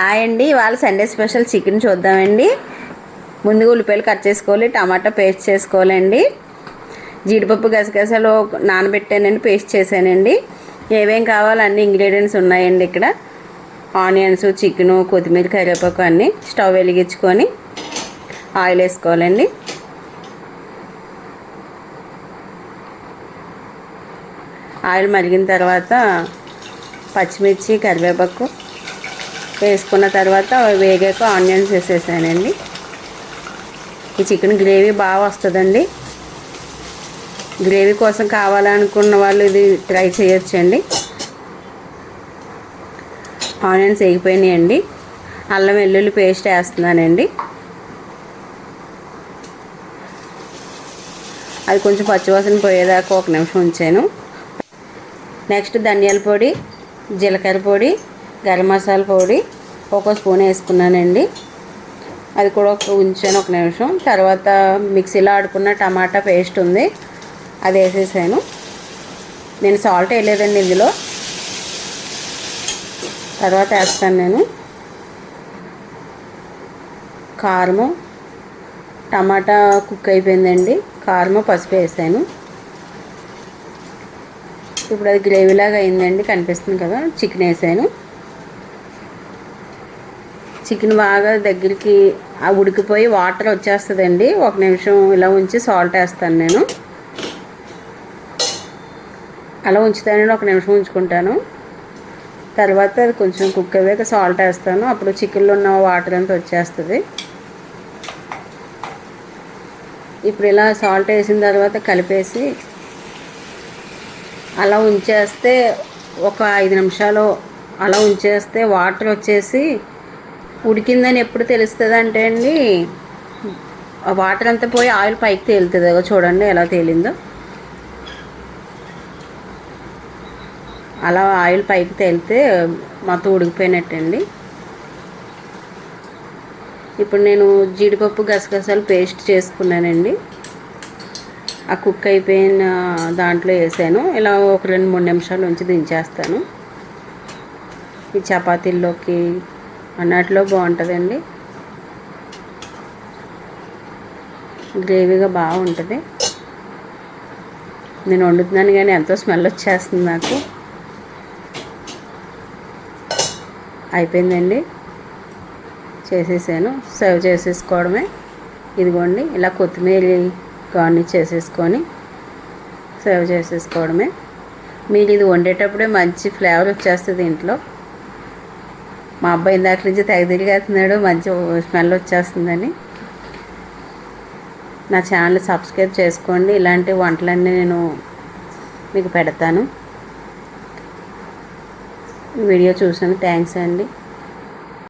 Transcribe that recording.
అండి ఇవాళ Sunday special chicken చూద్దామండి. ముందుగా ఉల్లిపాయలు కట్ చేసుకోవాలి, టమాటా పేస్ట్ చేసుకోవాలండి, జీడిపప్పు గసగసాలు నానబెట్టానండి, పేస్ట్ చేశానండి. ఏమేం కావాలో అన్ని ఇంగ్రీడియంట్స్ ఉన్నాయండి ఇక్కడ. ఆనియన్స్, చికెను, కొత్తిమీర, కరివేపాకు అన్నీ. స్టవ్ వెలిగించుకొని ఆయిల్ వేసుకోవాలండి. ఆయిల్ మరిగిన తర్వాత పచ్చిమిర్చి, కరివేపాకు వేసుకున్న తర్వాత వేగాక ఆనియన్స్ వేసేసానండి. ఈ చికెన్ గ్రేవీ బాగా వస్తుందండి. గ్రేవీ కోసం కావాలనుకున్న వాళ్ళు ఇది ట్రై చేయొచ్చండి. ఆనియన్స్ వేగిపోయినాయండి. అల్లం వెల్లుల్లి పేస్ట్ వేస్తున్నానండి. అది కొంచెం పచ్చివాసన పోయేదాకా ఒక నిమిషం ఉంచాను. నెక్స్ట్ ధనియాల పొడి, జీలకర్ర పొడి, గరం మసాలా పొడి ఒక స్పూన్ వేసుకున్నానండి. అది కూడా ఉంచాను ఒక నిమిషం. తర్వాత మిక్సీలో ఆడుకున్న టమాటా పేస్ట్ ఉంది, అది వేసేసాను. నేను సాల్ట్ వేయలేదండి ఇందులో, తర్వాత వేస్తాను నేను. కారము, టమాటా కుక్ అయిపోయిందండి, కారము, పసుపు వేసాను. ఇప్పుడు అది గ్రేవీలాగా అయిందండి, కనిపిస్తుంది కదా. చికెన్ వేసాను. చికెన్ బాగా దగ్గరికి ఉడికిపోయి వాటర్ వచ్చేస్తుందండి. ఒక నిమిషం ఇలా ఉంచి సాల్ట్ వేస్తాను నేను. అలా ఉంచుతానండి, ఒక నిమిషం ఉంచుకుంటాను. తర్వాత అది కొంచెం కుక్ అయ్యాక సాల్ట్ వేస్తాను. అప్పుడు చికెన్లో ఉన్న వాటర్ అంతా వచ్చేస్తుంది. ఇప్పుడు ఇలా సాల్ట్ వేసిన తర్వాత కలిపేసి అలా ఉంచేస్తే ఒక 5 నిమిషాలు అలా ఉంచేస్తే వాటర్ వచ్చేసి ఉడికిందని ఎప్పుడు తెలుస్తుంది అంటే అండి, వాటర్ అంతా పోయి ఆయిల్ పైకి తేలుతుంది. చూడండి ఎలా తేలిందో. అలా ఆయిల్ పైకి తేలితే మొత్తం ఉడికిపోయినట్టండి. ఇప్పుడు నేను జీడిపప్పు గసగసాలు పేస్ట్ చేసుకున్నానండి. ఆ కుక్ అయిపోయిన దాంట్లో వేసాను. ఇలా ఒక 2-3 నిమిషాల నుంచి దించేస్తాను. ఈ చపాతీల్లోకి అన్నట్లో బాగుంటుందండి. గ్రేవీగా బాగుంటుంది. నేను వండుతున్నాను కానీ ఎంతో స్మెల్ వచ్చేస్తుంది నాకు. అయిపోయిందండి, చేసేసాను. సర్వ్ చేసేసుకోవడమే. ఇదిగోండి ఇలా కొత్తిమీర గార్నిష్ చేసేసుకొని సర్వ్ చేసేసుకోవడమే. మీరు ఇది వండేటప్పుడే మంచి ఫ్లేవర్ వచ్చేస్తుంది ఇంట్లో. మా అబ్బాయి ఇందాక నుంచి తెగ తిరిగేస్తున్నాడు, మంచి స్మెల్ వచ్చేస్తుందని. నా ఛానల్ సబ్స్క్రైబ్ చేసుకోండి. ఇలాంటి వంటలన్నీ నేను మీకు పెడతాను. వీడియో చూసాను, థ్యాంక్స్ అండి.